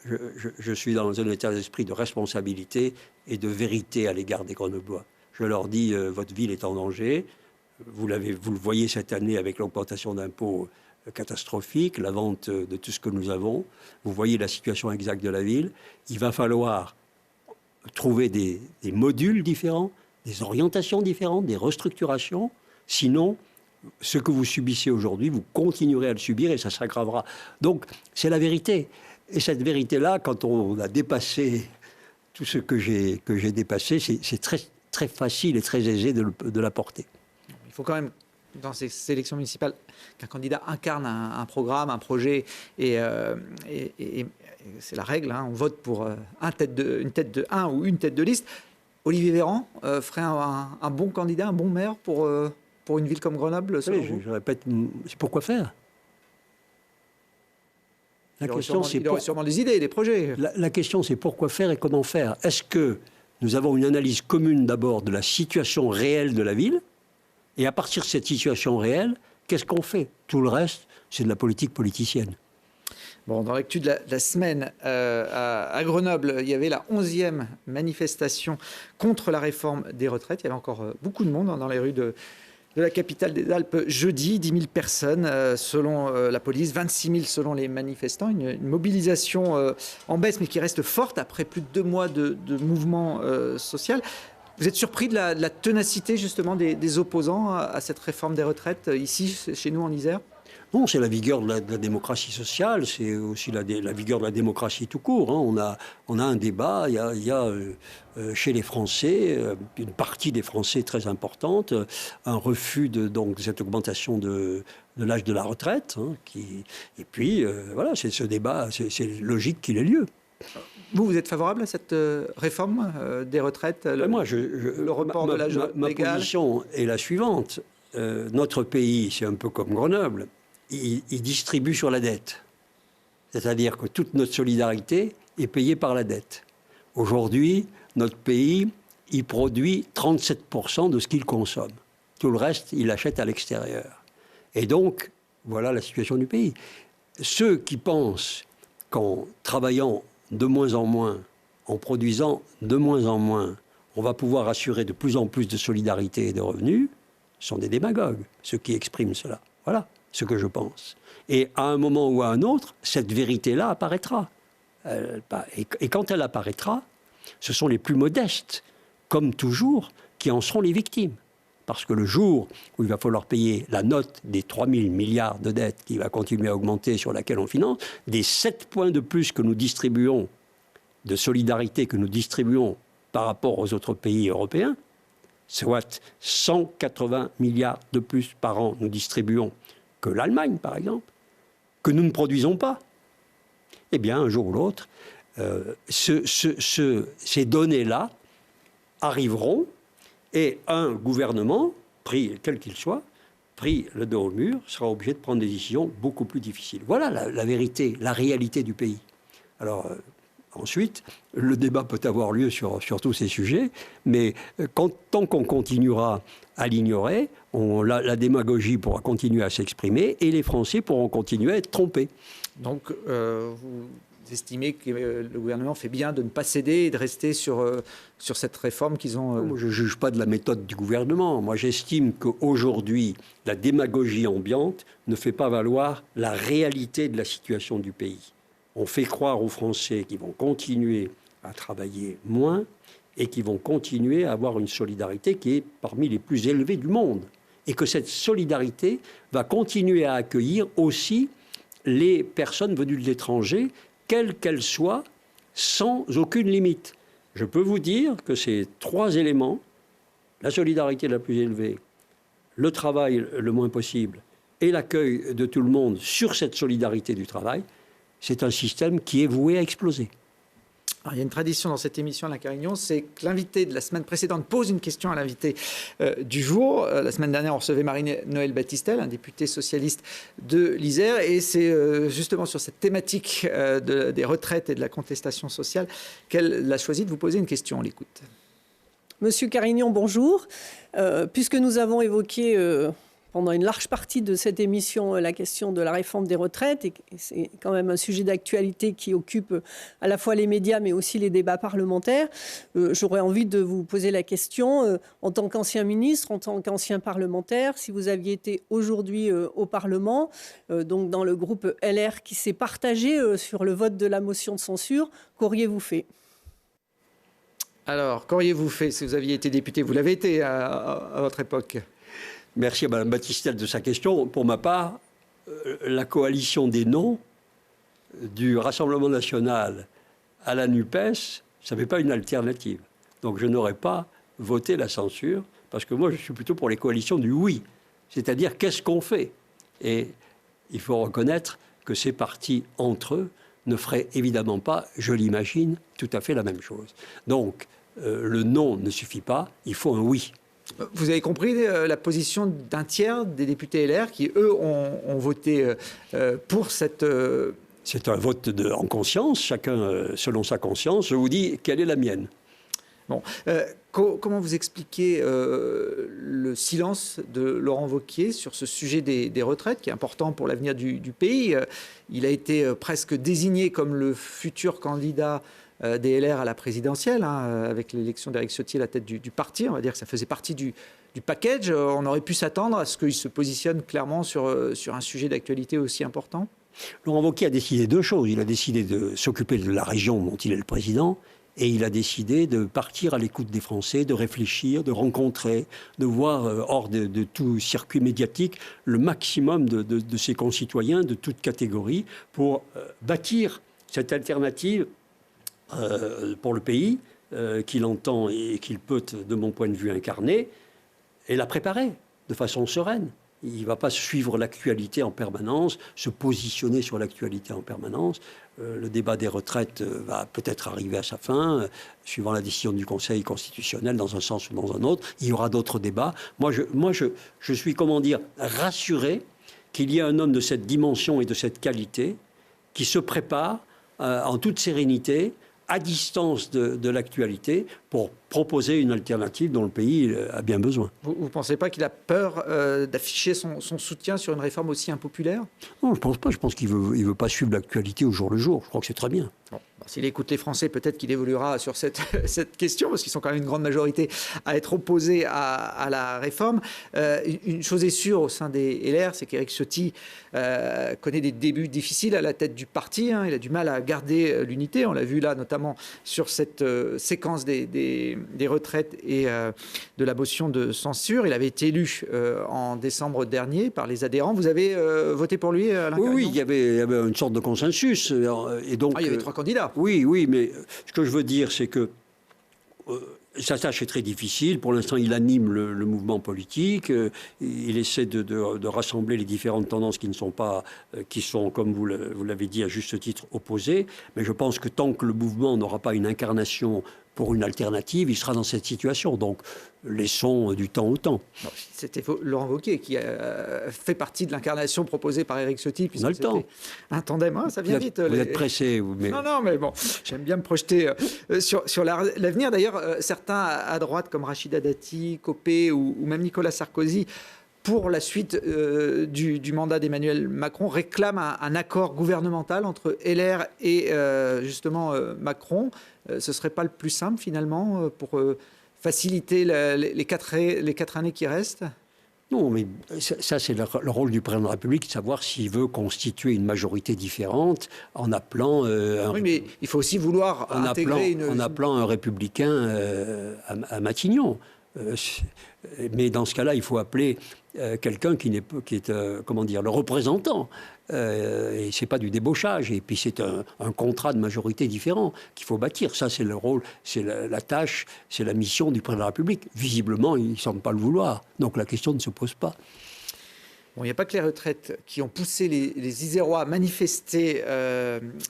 Je suis dans un état d'esprit de responsabilité et de vérité à l'égard des Grenoblois. Je leur dis, votre ville est en danger. Vous le voyez cette année avec l'augmentation d'impôts catastrophique, la vente de tout ce que nous avons. Vous voyez la situation exacte de la ville. Il va falloir trouver des modules différents, des orientations différentes, des restructurations. Sinon, ce que vous subissez aujourd'hui, vous continuerez à le subir et ça s'aggravera. Donc, c'est la vérité. Et cette vérité-là, quand on a dépassé tout ce que j'ai dépassé, c'est très, très facile et très aisé de la porter. Il faut quand même, dans ces élections municipales, qu'un candidat incarne un programme, un projet, et c'est la règle, hein, on vote pour une tête de liste. Olivier Véran ferait un bon candidat, un bon maire pour une ville comme Grenoble, selon vous ? Je répète, c'est pourquoi faire ? Il aurait sûrement des idées, des projets. La question, c'est pourquoi faire et comment faire. Est-ce que nous avons une analyse commune d'abord de la situation réelle de la ville ? Et à partir de cette situation réelle, qu'est-ce qu'on fait ? Tout le reste, c'est de la politique politicienne. Bon, dans l'actu de la semaine, à Grenoble, il y avait la 11e manifestation contre la réforme des retraites. Il y avait encore beaucoup de monde dans les rues de la capitale des Alpes jeudi, 10 000 personnes selon la police, 26 000 selon les manifestants. Une mobilisation en baisse mais qui reste forte après plus de 2 mois de mouvement social. Vous êtes surpris de la ténacité justement des opposants à cette réforme des retraites ici, chez nous en Isère ? Non, c'est la vigueur de la démocratie sociale, c'est aussi la vigueur de la démocratie tout court. Hein. On a un débat, il y a chez les Français, une partie des Français très importante, un refus de cette augmentation de l'âge de la retraite. Hein, et puis, voilà, c'est ce débat, c'est logique qu'il ait lieu. Vous êtes favorable à cette réforme des retraites, le report de l'âge légal ? Ma position est la suivante. Notre pays, c'est un peu comme Grenoble. Il distribue sur la dette. C'est-à-dire que toute notre solidarité est payée par la dette. Aujourd'hui, notre pays, il produit 37% de ce qu'il consomme. Tout le reste, il achète à l'extérieur. Et donc, voilà la situation du pays. Ceux qui pensent qu'en travaillant de moins en moins, en produisant de moins en moins, on va pouvoir assurer de plus en plus de solidarité et de revenus, sont des démagogues, ceux qui expriment cela. Voilà ce que je pense. Et à un moment ou à un autre, cette vérité-là apparaîtra. Et quand elle apparaîtra, ce sont les plus modestes, comme toujours, qui en seront les victimes. Parce que le jour où il va falloir payer la note des 3 000 milliards de dettes qui va continuer à augmenter, sur laquelle on finance, des 7 points de plus que nous distribuons, de solidarité que nous distribuons par rapport aux autres pays européens, soit 180 milliards de plus par an nous distribuons que l'Allemagne, par exemple, que nous ne produisons pas, eh bien, un jour ou l'autre, ces données-là arriveront et un gouvernement, quel qu'il soit, pris le dos au mur, sera obligé de prendre des décisions beaucoup plus difficiles. Voilà la vérité, la réalité du pays. Alors, ensuite, le débat peut avoir lieu sur tous ces sujets, mais tant qu'on continuera à l'ignorer, la démagogie pourra continuer à s'exprimer et les Français pourront continuer à être trompés. Donc, vous estimez que le gouvernement fait bien de ne pas céder et de rester sur cette réforme qu'ils ont... Moi, je ne juge pas de la méthode du gouvernement. Moi, j'estime qu'aujourd'hui, la démagogie ambiante ne fait pas valoir la réalité de la situation du pays. On fait croire aux Français qu'ils vont continuer à travailler moins et qu'ils vont continuer à avoir une solidarité qui est parmi les plus élevées du monde. Et que cette solidarité va continuer à accueillir aussi les personnes venues de l'étranger, quelles qu'elles soient, sans aucune limite. Je peux vous dire que ces 3 éléments, la solidarité la plus élevée, le travail le moins possible et l'accueil de tout le monde sur cette solidarité du travail, c'est un système qui est voué à exploser. Alors, il y a une tradition dans cette émission, Alain Carignon, c'est que l'invité de la semaine précédente pose une question à l'invité du jour. La semaine dernière, on recevait Marie-Noëlle Battistel, un député socialiste de l'Isère, et c'est justement sur cette thématique des retraites et de la contestation sociale qu'elle a choisi de vous poser une question. On l'écoute. Monsieur Carignon, bonjour. Puisque nous avons évoqué... pendant une large partie de cette émission, la question de la réforme des retraites, et c'est quand même un sujet d'actualité qui occupe à la fois les médias, mais aussi les débats parlementaires. J'aurais envie de vous poser la question, en tant qu'ancien ministre, en tant qu'ancien parlementaire, si vous aviez été aujourd'hui au Parlement, donc dans le groupe LR qui s'est partagé sur le vote de la motion de censure, qu'auriez-vous fait ? Alors, qu'auriez-vous fait si vous aviez été député ? Vous l'avez été à votre époque. Merci à Mme Battistel de sa question. Pour ma part, la coalition des non du Rassemblement national à la NUPES, ça n'est pas une alternative. Donc je n'aurais pas voté la censure, parce que moi je suis plutôt pour les coalitions du oui. C'est-à-dire qu'est-ce qu'on fait ? Et il faut reconnaître que ces partis entre eux ne feraient évidemment pas, je l'imagine, tout à fait la même chose. Donc le non ne suffit pas, il faut un oui. Vous avez compris la position d'un tiers des députés LR qui, eux, ont voté pour cette... C'est un vote en conscience, chacun selon sa conscience. Je vous dis quelle est la mienne. Bon, comment vous expliquez le silence de Laurent Wauquiez sur ce sujet des retraites, qui est important pour l'avenir du pays ? Il a été presque désigné comme le futur candidat des LR à la présidentielle, avec l'élection d'Éric Ciotti à la tête du parti. On va dire que ça faisait partie du du package, on aurait pu s'attendre à ce qu'il se positionne clairement sur un sujet d'actualité aussi important. Laurent Wauquiez a décidé deux choses. Il a décidé de s'occuper de la région dont il est le président, et il a décidé de partir à l'écoute des Français, de réfléchir, de rencontrer, de voir hors de tout circuit médiatique le maximum de ses concitoyens de toutes catégories pour bâtir cette alternative pour le pays qu'il entend et qu'il peut, de mon point de vue, incarner, et la préparer de façon sereine. Il ne va pas suivre l'actualité en permanence, se positionner sur l'actualité en permanence. Le débat des retraites va peut-être arriver à sa fin, suivant la décision du Conseil constitutionnel, dans un sens ou dans un autre. Il y aura d'autres débats. Moi, je suis, rassuré qu'il y ait un homme de cette dimension et de cette qualité qui se prépare en toute sérénité, à distance de l'actualité, pour proposer une alternative dont le pays a bien besoin. Vous ne pensez pas qu'il a peur d'afficher son soutien sur une réforme aussi impopulaire ? Non, je ne pense pas. Je pense qu'il ne veut pas suivre l'actualité au jour le jour. Je crois que c'est très bien. Bon, s'il écoute les Français, peut-être qu'il évoluera sur cette question, parce qu'ils sont quand même une grande majorité à être opposés à la réforme. Une chose est sûre au sein des LR, c'est qu'Éric Ciotti connaît des débuts difficiles à la tête du parti. Il a du mal à garder l'unité. On l'a vu là, notamment sur cette séquence des retraites et de la motion de censure. Il avait été élu en décembre dernier par les adhérents. Vous avez voté pour lui, Alain Carignon ? Oui, il y avait une sorte de consensus. Et donc, il y avait 3 candidats. Oui, mais ce que je veux dire, c'est que sa tâche est très difficile. Pour l'instant, il anime le mouvement politique. Il essaie de rassembler les différentes tendances qui sont, comme vous l'avez dit, à juste titre, opposées. Mais je pense que tant que le mouvement n'aura pas une incarnation pour une alternative, il sera dans cette situation. Donc, laissons du temps au temps. C'était Laurent Wauquiez qui fait partie de l'incarnation proposée par Éric Ciotti. On a le temps. Un tandem, ça vient vite. Vous êtes pressé. Mais... Non, mais bon, j'aime bien me projeter sur l'avenir. D'ailleurs, certains à droite, comme Rachida Dati, Copé ou même Nicolas Sarkozy, pour la suite du mandat d'Emmanuel Macron, réclament un accord gouvernemental entre LR et justement Macron. Ce ne serait pas le plus simple, finalement, pour faciliter les 4 années qui restent ? Non, mais ça, c'est le rôle du président de la République, de savoir s'il veut constituer une majorité différente en appelant... oui, mais il faut aussi vouloir intégrer en appelant un républicain à Matignon. Mais dans ce cas-là, il faut appeler quelqu'un qui est le représentant. Et c'est pas du débauchage. Et puis c'est un contrat de majorité différent qu'il faut bâtir. Ça, c'est le rôle, c'est la tâche, c'est la mission du président de la République. Visiblement, il ne semble pas le vouloir. Donc la question ne se pose pas. Bon, il n'y a pas que les retraites qui ont poussé les Isérois à manifester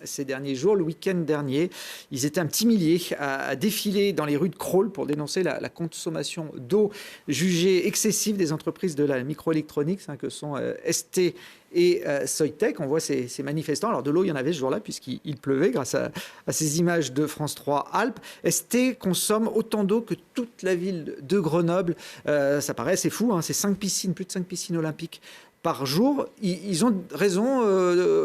ces derniers jours. Le week-end dernier, ils étaient un petit millier à défiler dans les rues de Crolles pour dénoncer la consommation d'eau jugée excessive des entreprises de la microélectronique, que sont ST et Soitec. On voit ces manifestants. Alors de l'eau, il y en avait ce jour-là puisqu'il pleuvait grâce à ces images de France 3 Alpes. ST consomme autant d'eau que toute la ville de Grenoble. Ça paraît assez fou, c'est 5 piscines, plus de 5 piscines olympiques par jour. Ils ont raison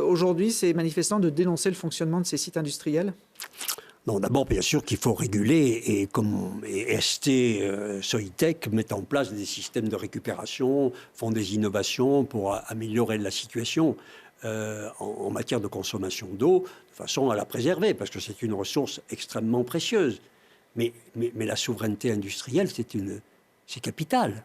aujourd'hui, ces manifestants, de dénoncer le fonctionnement de ces sites industriels ? Non, d'abord, bien sûr qu'il faut réguler et ST, Soitec mettent en place des systèmes de récupération, font des innovations pour améliorer la situation en matière de consommation d'eau, de façon à la préserver, parce que c'est une ressource extrêmement précieuse. Mais la souveraineté industrielle, c'est capital.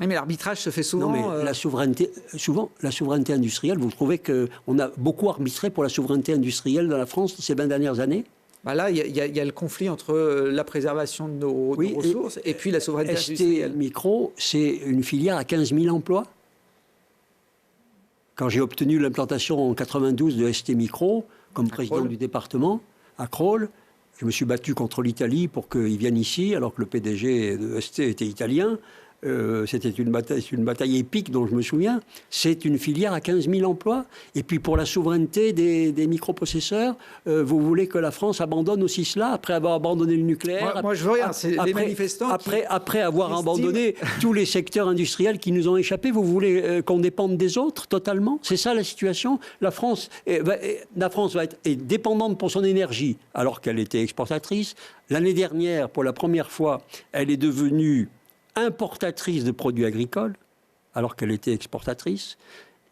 Oui, mais l'arbitrage se fait souvent... Non, mais la souveraineté industrielle, vous trouvez qu'on a beaucoup arbitré pour la souveraineté industrielle dans la France ces 20 dernières années ? Là, il y a le conflit entre la préservation de nos ressources et puis la souveraineté industrielle. ST Micro, c'est une filière à 15 000 emplois. Quand j'ai obtenu l'implantation en 92 de ST Micro, comme président du département, à Crolles, je me suis battu contre l'Italie pour qu'ils viennent ici, alors que le PDG de ST était italien. C'était une bataille épique dont je me souviens. C'est une filière à 15 000 emplois. Et puis pour la souveraineté des microprocesseurs, vous voulez que la France abandonne aussi cela après avoir abandonné le nucléaire. Moi je veux rien, c'est les manifestants après avoir abandonné tous les secteurs industriels qui nous ont échappé, vous voulez qu'on dépende des autres totalement ? C'est ça la situation ? La France va être dépendante pour son énergie alors qu'elle était exportatrice. L'année dernière, pour la première fois, elle est devenue importatrice de produits agricoles, alors qu'elle était exportatrice.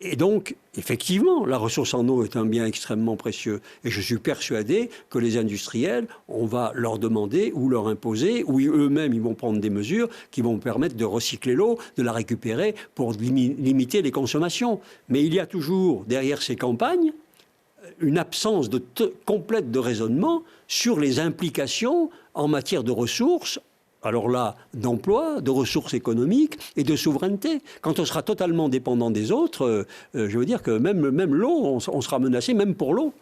Et donc, effectivement, la ressource en eau est un bien extrêmement précieux. Et je suis persuadé que les industriels, on va leur demander ou leur imposer, ou eux-mêmes, ils vont prendre des mesures qui vont permettre de recycler l'eau, de la récupérer pour limiter les consommations. Mais il y a toujours, derrière ces campagnes, une absence complète de raisonnement sur les implications en matière de ressources, alors là, d'emploi, de ressources économiques et de souveraineté. Quand on sera totalement dépendant des autres, je veux dire que même l'eau, on sera menacé, même pour l'eau.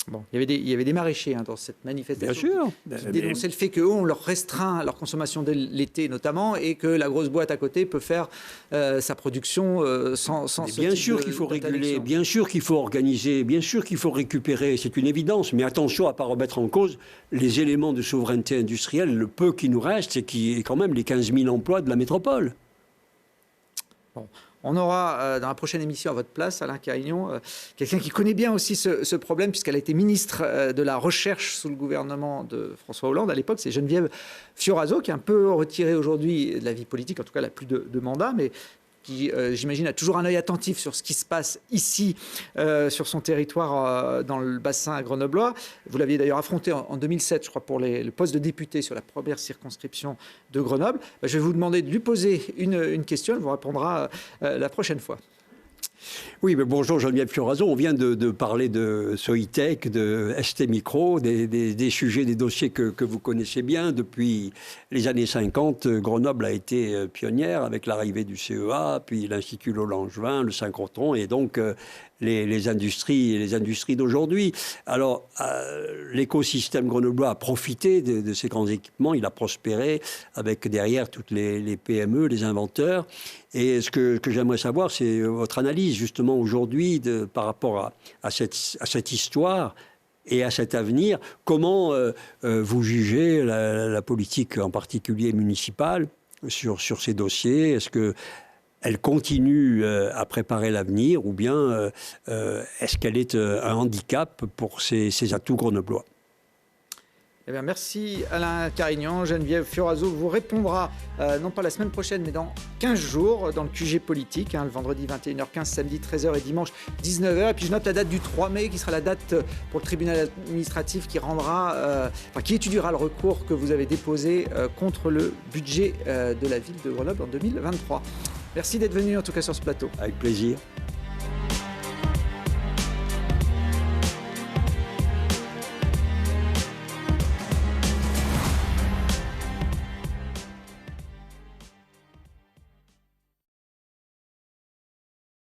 Bon, il y avait des maraîchers dans cette manifestation. Bien sûr. Qui dénonçaient le fait qu'eux, on leur restreint leur consommation de l'été notamment, et que la grosse boîte à côté peut faire sa production sans bien sûr qu'il faut réguler, bien sûr qu'il faut organiser, bien sûr qu'il faut récupérer, c'est une évidence. Mais attention à ne pas remettre en cause les éléments de souveraineté industrielle, le peu qui nous reste, et qui est quand même les 15 000 emplois de la métropole. Bon. On aura dans la prochaine émission à votre place, Alain Carignon, quelqu'un qui connaît bien aussi ce problème, puisqu'elle a été ministre de la Recherche sous le gouvernement de François Hollande à l'époque. C'est Geneviève Fioraso, qui est un peu retirée aujourd'hui de la vie politique, en tout cas elle n'a plus de mandat, mais qui, j'imagine, a toujours un œil attentif sur ce qui se passe ici, sur son territoire, dans le bassin grenoblois. Vous l'aviez d'ailleurs affronté en 2007, je crois, pour le poste de député sur la première circonscription de Grenoble. Je vais vous demander de lui poser une question, elle vous répondra la prochaine fois. Oui, mais bonjour Geneviève Fioraso. On vient de parler de Soitec, de ST Micro, des sujets, des dossiers que vous connaissez bien. Depuis les années 50, Grenoble a été pionnière avec l'arrivée du CEA, puis l'Institut Lollangevin, le synchrotron, et donc les industries d'aujourd'hui. Alors, l'écosystème grenoblois a profité de ces grands équipements, il a prospéré avec derrière toutes les PME, les inventeurs. Et ce que j'aimerais savoir, c'est votre analyse justement aujourd'hui par rapport à cette histoire et à cet avenir. Comment vous jugez la politique, en particulier municipale, sur ces dossiers? Est-ce qu'elle continue à préparer l'avenir, ou bien est-ce qu'elle est un handicap pour ces atouts grenoblois? Eh bien, merci Alain Carignon. Geneviève Fioraso vous répondra, non pas la semaine prochaine, mais dans 15 jours, dans le QG politique, le vendredi 21h15, samedi 13h et dimanche 19h. Et puis je note la date du 3 mai, qui sera la date pour le tribunal administratif qui étudiera le recours que vous avez déposé contre le budget de la ville de Grenoble en 2023. Merci d'être venu en tout cas sur ce plateau. Avec plaisir.